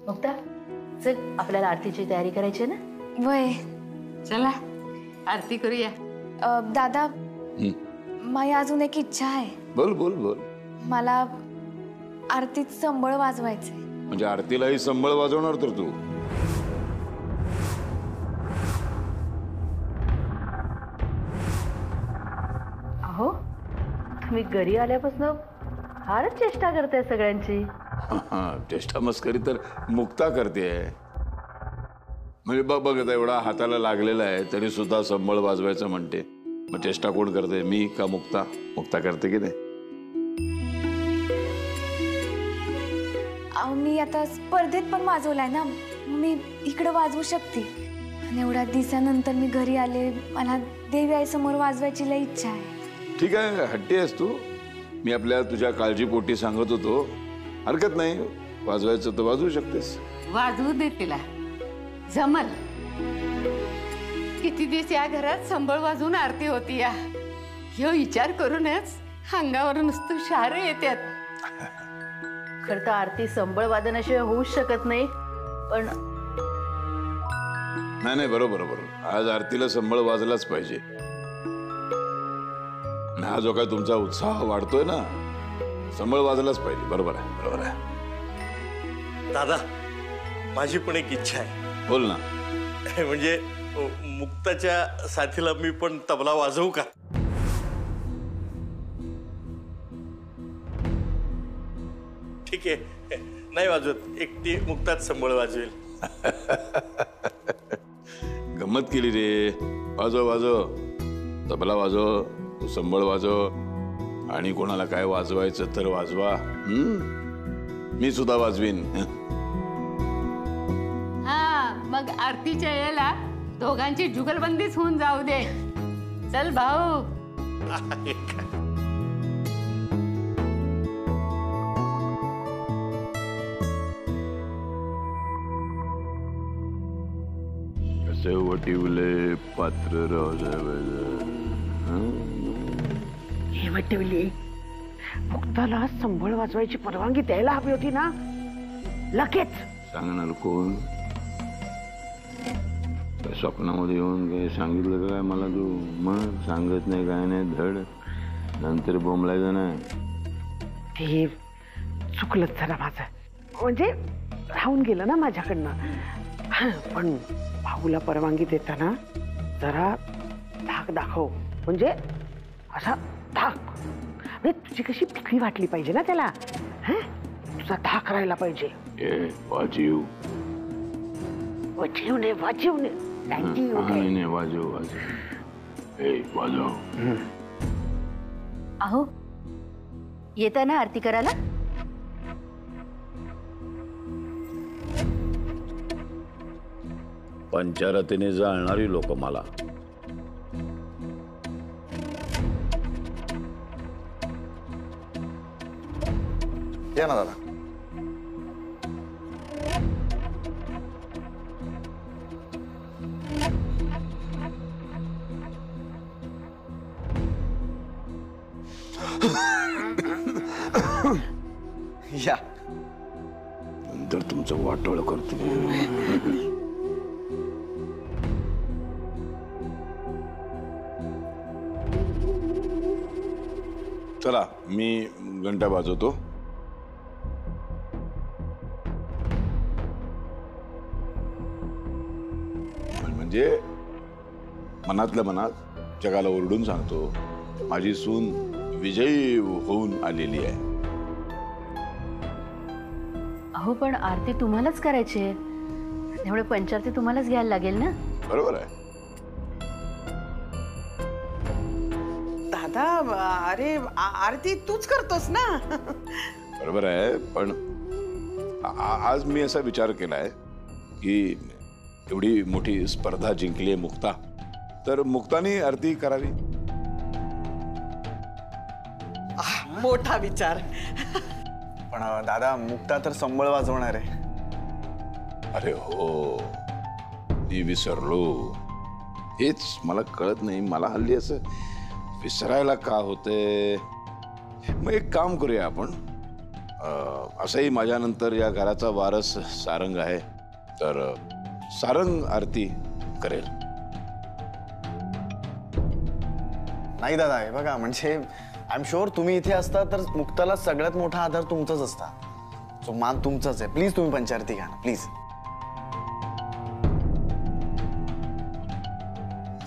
मुक्ता चल आपल्याला आरतीची तयारी करायची ना. वय चला आरती करूया. दादा माझी अजून एक इच्छा आहे. बोल बोल बोल. मला आरतीत संबळ वाजवायचंय. म्हणजे आरतीलाही संबळ वाजवणार तर तू? अहो तुम्ही घरी आल्यापासून फारच चेष्टा करताय सगळ्यांची. चेष्टा मस्करी तर मुक्ता करते. म्हणजे बघ बघ एवढा हाताला लागलेला आहे तरी सुद्धा संबळ वाजवायचं म्हणते. मग चेष्टा कोण करते, मी का मुक्ता? मुक्ता करते की नाही? मी आता स्पर्धेत पण वाजवलाय ना, मी इकडे वाजवू शकते. आणि एवढ्या दिवसानंतर मी घरी आले, मला देवी आई समोर वाजवायची लई इच्छा आहे. ठीक आहे, हट्टी आहेस तू. मी आपल्या तुझ्या काळजीपोटी सांगत होतो. हरकत नाही, वाजवायचं तर वाजवू शकतेस. वाजवू दे तिला, जमल. किती दिवस या घरात संबळ वाजवून आरती होती या. ह्यो विचार करूनच अंगावर नुसतं शार येतात. खरं तर आरती संबळ वादनाशिवाय होऊच शकत नाही. पण नाही बरोबर बरोबर, आज आरतीला संबळ वाजलाच पाहिजे. हा जो काय तुमचा उत्साह वाढतोय ना, संबळ वाजलाच पाहिजे. बरोबर आहे बरोबर आहे. दादा माझी पण एक इच्छा आहे. बोल ना. म्हणजे मुक्ताच्या साथीला मी पण तबला वाजवू का? ठीक आहे, नाही वाजवत, एकटी मुक्ताच संबळ वाजवेल. गंमत केली रे. वाजव वाजव, तबला वाजव, तू संबळ वाजव, आणि कोणाला काय वाजवायचं तर वाजवा. मी सुद्धा वाजवीन. हा मग आरतीच्या वेळेला दोघांची जुगलबंदीच होऊन जाऊ दे. चल भाऊ. कसे वटिवले पात्र हे वटिवले, मुक्ताला संबळ वाजवायची परवानगी द्यायला हवी होती ना लगेच. सांगणार कोण? स्वप्नामध्ये येऊन काय सांगितलं का काय मला तू? मग सांगत नाही काय नाही, धड नंतर बोंबलायचं नाही. ते चुकलंच जरा माझं, म्हणजे राहून गेलं ना माझ्याकडनं. पण भाऊला परवानगी देताना जरा धाक दाखव, म्हणजे असा धाक. म्हणजे तुझी कशी भीती वाटली पाहिजे ना त्याला. तुझा धाक राहिला पाहिजे. वाजीव वाजीवने वाजीवने नाही वाजव वाजव. वाजव. अहो येता ना आरती करायला? पंचारतीने जाळणारी लोक मला. या ना दादा. या नंतर तुमचं वाटोळ करतो. चला मी घंटा वाजवतो. म्हणजे मनातल्या मनात जगाला ओरडून सांगतो, माझी सून विजयी होऊन आलेली आहे. अहो पण आरती तुम्हालाच करायची आहे, त्यामुळे पंचारती तुम्हालाच घ्यायला लागेल ना. बरोबर आहे दादा. अरे आरती तूच करतोस ना. बरोबर आहे, पण आज मी असा विचार केलाय की एवढी मोठी स्पर्धा जिंकली आहे मुक्ता, तर मुक्ताने आरती करावी. मोठा विचार. पण दादा मुक्ता तर संबळ वाजवणार आहे. अरे हो, मी विसरलो. हेच मला कळत नाही, मला हल्ली असं विसरायला का होते. मग एक काम करूया आपण, असंही माझ्यानंतर या घराचा वारस सारंग आहे, तर सारंग आरती करेल. नाही दादा, हे बघा, म्हणजे आय एम शुअर तुम्ही इथे असता तर मुक्ताला सगळ्यात मोठा आधार तुमचाच असता. सो मान तुमचाच आहे. प्लीज तुम्ही पंचारती घ्या ना, प्लीज.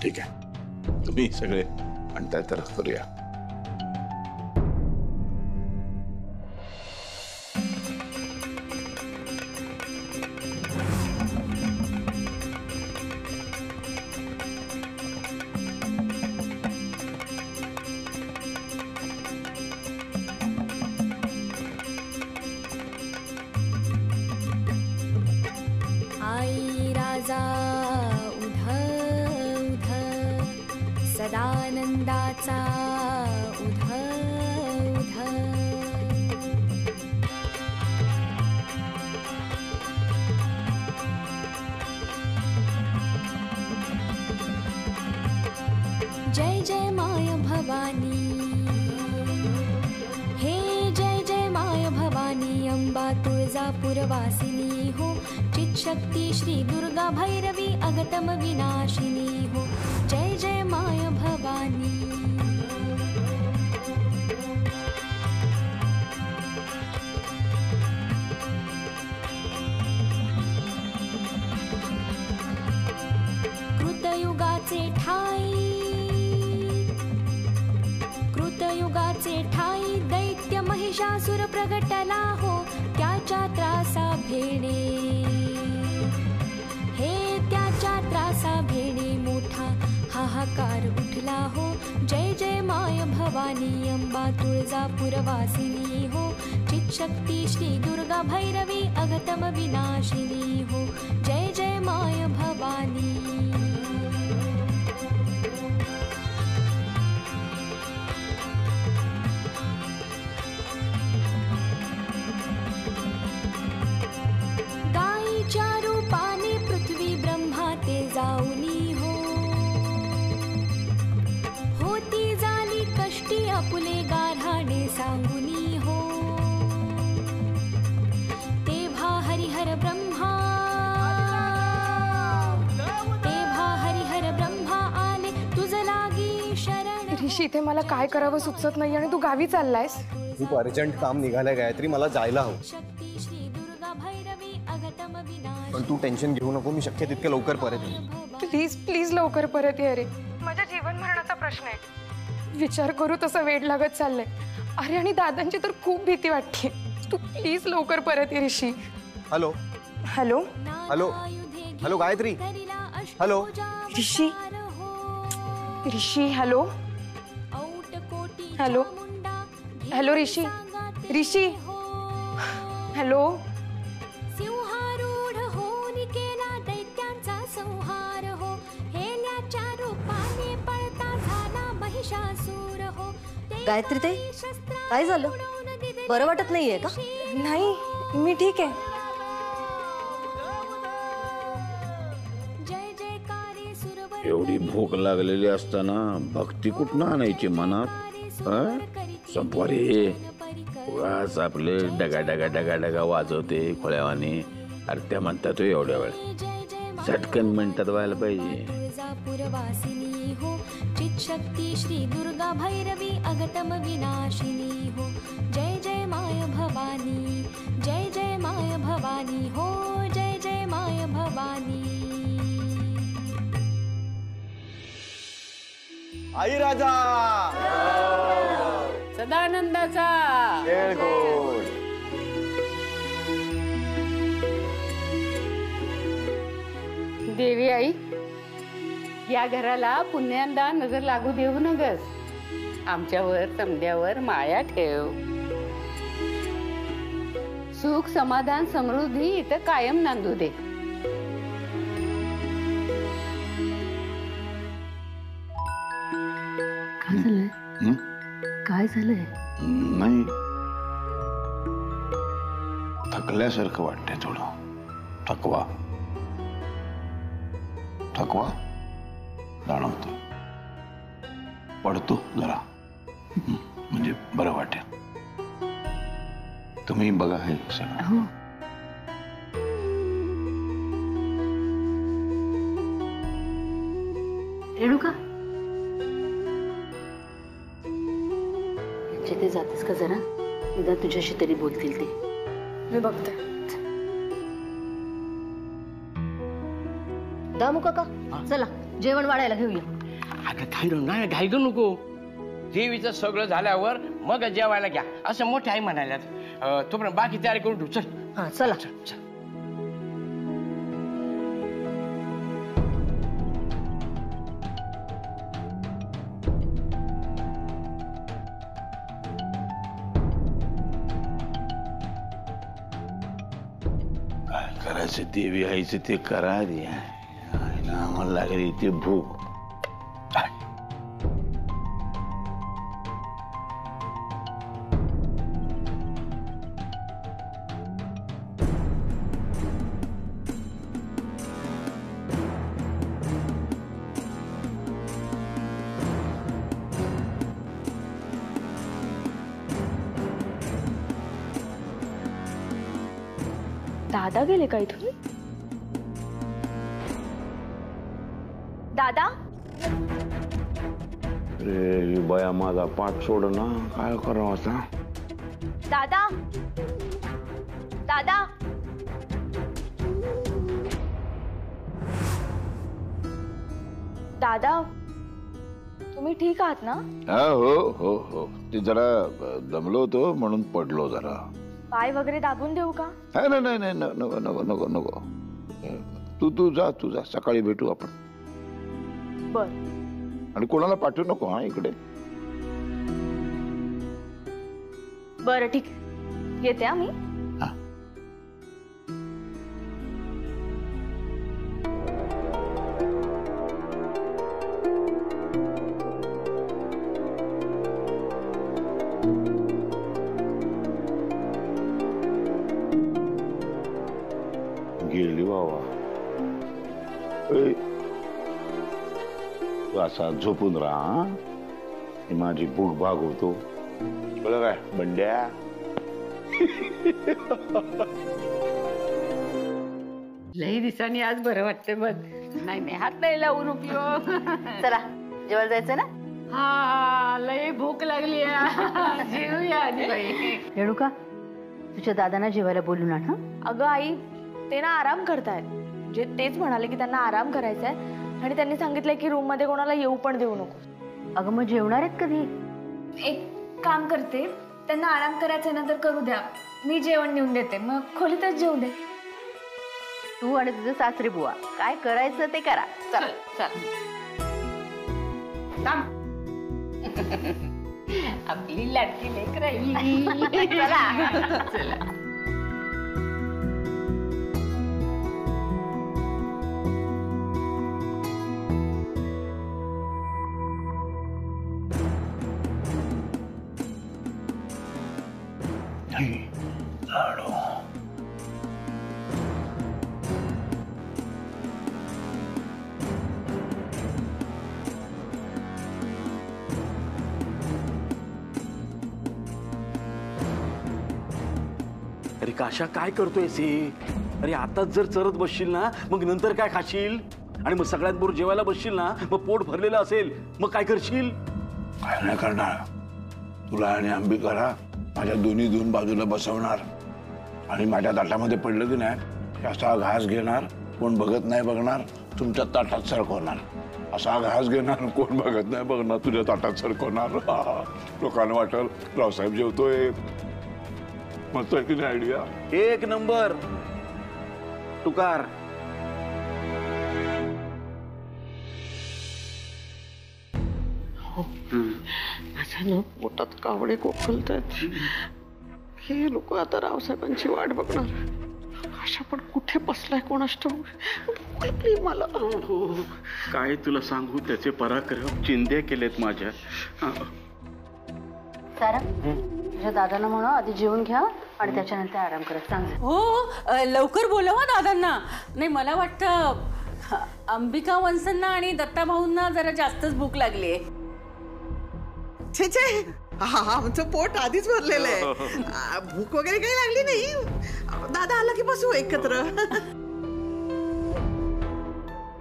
ठीक आहे, तुम्ही सगळे म्हणताय तर करूया. आई राजा उध उध सदानंदाचा उध उध. जय जय माय भवानी, हे जय जय माय भवानी, अंबा तुळजापूरवासिनी हो, चित्शक्ती श्री दुर्गा भैरवी अगतम विनाशिनी हो, जय जय माय भवानी. कृतयुगाचे ठाई, कृतयुगाचे ठाई, दैत्य महिषासुर प्रगटला हो, त्याच्या त्रासा भेणे, हे त्याच्या त्रासा भेणे, मोठा हाहाकार उठला हो, जय जय माय भवानी, अंबा तुळजापूरवासिनी हो, चित्शक्ती श्री दुर्गा भैरवी अगतम विनाशिनी हो, जय जय माय भवानी. गाईच्या रूपाने पृथ्वी ब्रह्मा ते जाऊनी हो, होती झाली कष्टी आपुले गाढाणे सांगुनी हो, तेव्हा हरिहर ब्रह्मा, तेव्हा हरिहर ब्रह्मा आले तुझ लागी शरण. ऋषी, इथे मला काय करावं सुचत नाही आणि तू गावी चाललायस. खूप अर्जंट काम निघालंय गायत्री, मला जायला हवं. शक्ती श्री दुर्गा भैरवी अगतम विनाश. पण तू टेन्शन घेऊ नको, मी शक्य तितके लवकर परत येईन. प्लीज प्लीज लवकर परत ये रे. माझ्या जीवन मरणाचा प्रश्न आहे. विचार करू तसं वेळ लागत चाललंय. अरे आणि दादांची तर खूप भीती वाटते. तू प्लीज लवकर परत ये Rishi. Hello hello hello hello Gayatri, hello Rishi. Rishi hello hello hello Rishi. Rishi hello. सिंहारूढ होऊन केला दैत्यांचा संहार हो, हेल्याच्या रूपाने पळता झाला महिषासूर हो. गायत्री ताई, काय झालं? बरं वाटत नाहीये का? नाही, मी ठीक आहे. जय जयकारे सुरवर एवढी भूक लागलेली असताना भक्ती कुठनं आणायची मनात? संपवा रे. उगाच आपले डगा डगा डगा डगा वाजवते खोळ्यावाने. अरे त्या म्हणतात एवढ्या वेळ, झटकन मिनिटात व्हायला पाहिजे. तुळजापूरवासिनी हो, चित्शक्ती श्री दुर्गा भैरवी अगतम विनाशिनी हो, जय जय माय भवानी, जय जय माय भवानी हो, जय जय माय भवानी. आई राजा सदानंदाचा गोड. देवी आई, या घराला पुण्यांदा नजर लागू देऊ नगस. आमच्यावर समद्यावर माया ठेव. सुख समाधान समृद्धी इथं कायम नांदू दे. काय झालंय? काय झालंय? नाही, थकल्यासारखं वाटतंय थोडं. थकवा थकवा जाणवतो. पडतो जरा, म्हणजे बरं वाटेल. तुम्ही बघा हे सगळं. रेणुका ते जातेस का जरा, निदान तुझ्याशी तरी बोलतील ते. मी बघते. दामू काका चला जेवण वाढायला घेऊया. आता नाही घाईगं नको. देवीचं सगळं झाल्यावर मग जेवायला घ्या असं मोठे आई म्हणाल्यात. तोपर्यंत बाकी तयारी करून ठेव. चल. हा चला. चल. काय करायचं देवी आईचं ते करा दे. आम्हाला लागली इथे भूक. दादा गेले का इथून? दादा रे बया माझा पाठ सोड ना, काय करावं आता. दादा दादा दादा तुम्ही ठीक आहात ना? हा हो हो हो, ते जरा दमलो होतो म्हणून पडलो जरा. पाय वगैरे दाबून देऊ का? नाही नाही नाही, नको नको नको नको. तू जा सकाळी भेटू आपण. बर. आणि कोणाला पाठवू नको हा इकडे. बरं ठीक आहे, येते आम्ही. गेली बाबा. तू असा झोपून राहा. माझी भूक भागवतो. बरं काय बंड्या. लई दिवसांनी आज बरं वाटतंय बघ. नाही हात नाही लावून उपयोग. चला जेवायला जायचं ना. हा लई भूक लागली. जेवूया आधी बाई. रेणुका तुझ्या दादांना जेवायला बोलून आण. अगं आई ते ना आराम करतायत. म्हणजे तेच म्हणाले की त्यांना आराम करायचा आहे आणि त्यांनी सांगितलंय की रूम मध्ये कोणाला येऊ पण देऊ नको. अगं मग जेवणार आहेत कधी? एक काम करते, त्यांना आराम करायचा नंतर करू द्या. मी जेवण नेऊन देते, मग खोलीतच जेवू दे. तू आणि तुझे सासरी बुवा काय करायचं ते करा. चल चल. आपली लाडकी लेक राहिली. चला चला. लाडू अरे काशा काय करतोयस हे? अरे आताच जर चरत बसशील ना मग नंतर काय खाशील? आणि मग सगळ्यात बरोबर जेवायला बसशील ना मग पोट भरलेलं असेल मग काय करशील? काय नाही करणार. तुला आणि अंबिकाला माझ्या दोन बाजूला बसवणार आणि माझ्या ताटामध्ये पडलं की नाही असा घास घेणार, कोण बघत नाही बघणार, तुमच्या ताटात सरकवणार. असा घास घेणार, कोण बघत नाही बघणार, तुझ्या ताटात सरकवणार. लोकांना वाटेल रावसाहेब जेवतोय. मस्त आहे की नाही आयडिया? एक नंबर. तुकार माझ्या ना पोटात कावडे कोकलतात. हे लोक आता रावसाहेबांची वाट बघणार. अशा पण कुठे बसलाय कोणास ठाऊक. मला काय तुला सांगू, त्याचे पराक्रम चिंध्या केलेत माझ्या. सारा तुझ्या दादांना म्हणा आधी जेवून घ्या आणि त्याच्यानंतर आराम करत सांग. हो लवकर बोलवा दादांना. नाही मला वाटतं अंबिका वंसांना आणि दत्ता भाऊंना जरा जास्तच भूक लागली आहे. छे हा आमचं पोट आधीच भरलेलं आहे. भूक वगैरे काही लागली नाही. दादा आला की बसू एकत्र.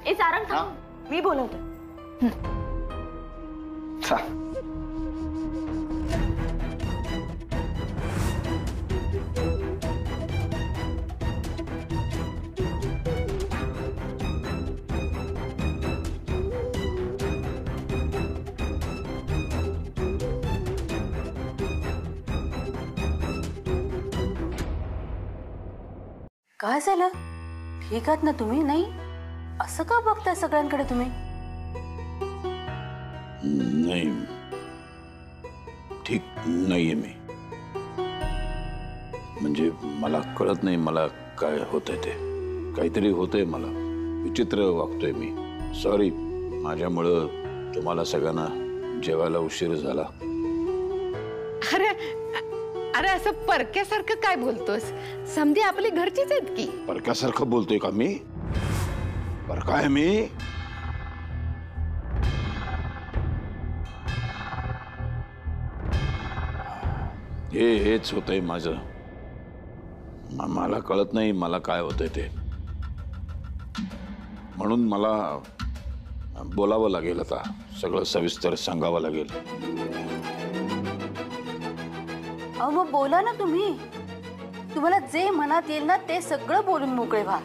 ए सारंग थांब, मी बोलवते. काय झालं? ठीक आहात ना तुम्ही? नाही असं का बघताय सगळ्यांकडे तुम्ही? नाही, ठीक नाहीये मी. म्हणजे मला कळत नाही मला काय होतंय ते. काहीतरी होतंय मला. विचित्र वागतोय मी. सॉरी, माझ्यामुळं तुम्हाला सगळ्यांना जेवायला उशीर झाला. अरे अरे असं परक्यासारखं काय बोलतोस? समधी आपली घरचीच आहेत की. परक्यासारखं बोलतोय का मी? परका आहे मी? हेच होतंय माझं. मला कळत नाही मला काय होतंय ते. म्हणून मला बोलावं लागेल आता. सगळं सविस्तर सांगावं लागेल. अहो मग बोला ना तुम्ही. तुम्हाला जे मनात येईल ना ते सगळं बोलून मोकळे व्हा.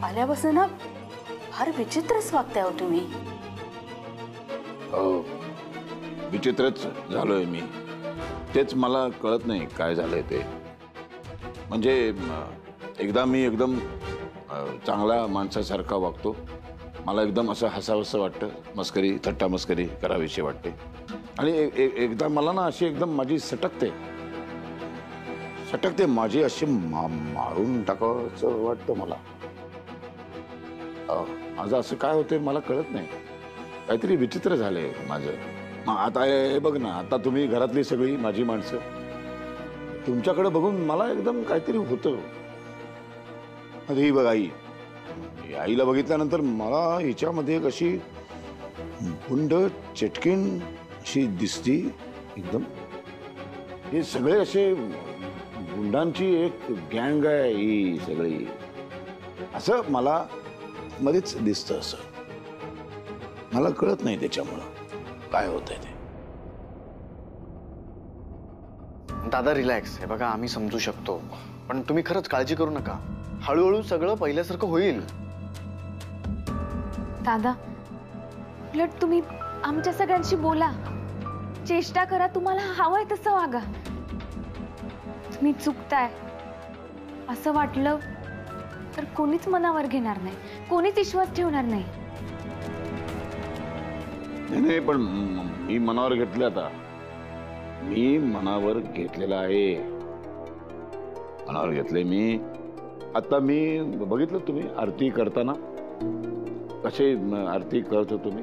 आल्यापासून ना फार विचित्रच वागताय हो तुम्ही. हो, विचित्रच झालोय मी. तेच मला कळत नाही काय झालंय ते. म्हणजे एकदा मी एकदम चांगल्या माणसासारखा वागतो. मला एकदम असं हसावंसं वाटतं. मस्करी थट्टा मस्करी करावीशी वाटते. आणि एकदा मला ना अशी एकदम माझी सटकते माझी अशी मारून टाकावंसं वाटतं मला. माझं असं काय होतंय मला कळत नाही. काहीतरी विचित्र झालंय माझं. आता हे बघ ना, आता तुम्ही घरातली सगळी माझी माणसं तुमच्याकडे बघून मला एकदम काहीतरी होतं. आता ही बघ आई, आईला बघितल्यानंतर मला हिच्यामध्ये एक अशी गुंड चटकीण अशी दिसती एकदम. हे सगळे असे गुंडांची एक गँग आहे ही सगळी, असं मला मध्येच दिसतं. असं मला कळत नाही त्याच्यामुळं काय होतंय ते. दादा रिलॅक्स. हे बघा आम्ही समजू शकतो, पण तुम्ही खरंच काळजी करू नका. हळूहळू सगळं पहिल्यासारखं होईल. दादा उलट तुम्ही आमच्या सगळ्यांशी बोला, चेष्टा करा, तुम्हाला हवंय तसं वागा. तुम्ही चुकताय असं वाटलं तर कोणीच मनावर घेणार नाही, कोणीच विश्वास ठेवणार नाही. नाही, पण मी मनावर घेतलं. आता मी मनावर घेतलेलं आहे. मनावर घेतले मी. आता मी बघितलं तुम्ही आरती करताना कसे आरती करत होतो मी.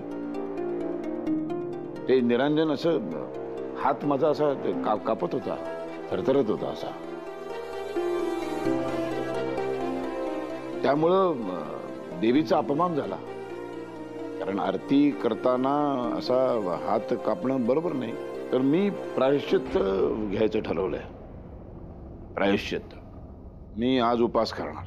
ते निरंजन असं हात माझा असा कापत होता, थरथरत होता असा. त्यामुळं देवीचा अपमान झाला. कारण आरती करताना असा हात कापणं बरोबर नाही. तर मी प्रायश्चित्त घ्यायचं ठरवलंय. प्रायश्चित्त. मी आज उपास करणार.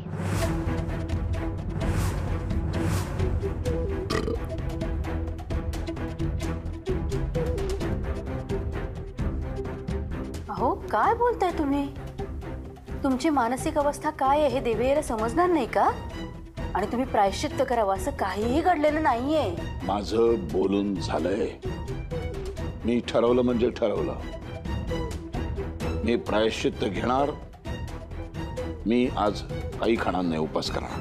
अहो काय बोलताय तुम्ही? तुमची मानसिक अवस्था काय आहे हे देवीला समजणार नाही का? आणि तुम्ही प्रायश्चित्त करावं असं काहीही घडलेलं नाहीये. माझं बोलून झालंय. मी ठरवलं म्हणजे ठरवलं. मी प्रायश्चित्त घेणार. मी आज काही खाणार नाही, उपास करणार.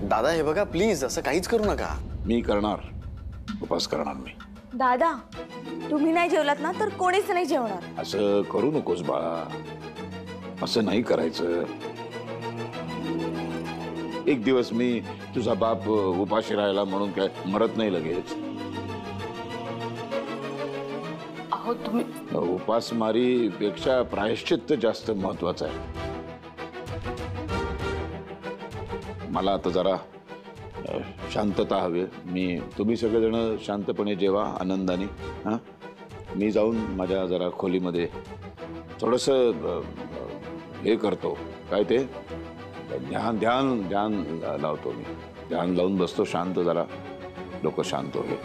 दादा हे बघा प्लीज असं काहीच करू नका. मी करणार, उपास करणार मी. दादा तुम्ही नाही जेवलात ना तर कोणीच नाही जेवणार. असं करू नकोस बाळा. असं नाही करायचं. एक दिवस मी तुझा बाप उपाशी राहिला म्हणून काय मरत नाही लगेच. अहो तुम्ही उपासमारीपेक्षा प्रायश्चित्त जास्त महत्वाचं आहे. मला आता जरा शांतता हवी. तुम्ही सगळेजण शांतपणे जेवा, आनंदाने. हां, मी जाऊन माझ्या जरा खोलीमध्ये थोडंसं हे करतो, काय ते ध्यान ध्यान ध्यान लावतो. मी ध्यान लावून बसतो, शांत, जरा डोकं शांत होईल.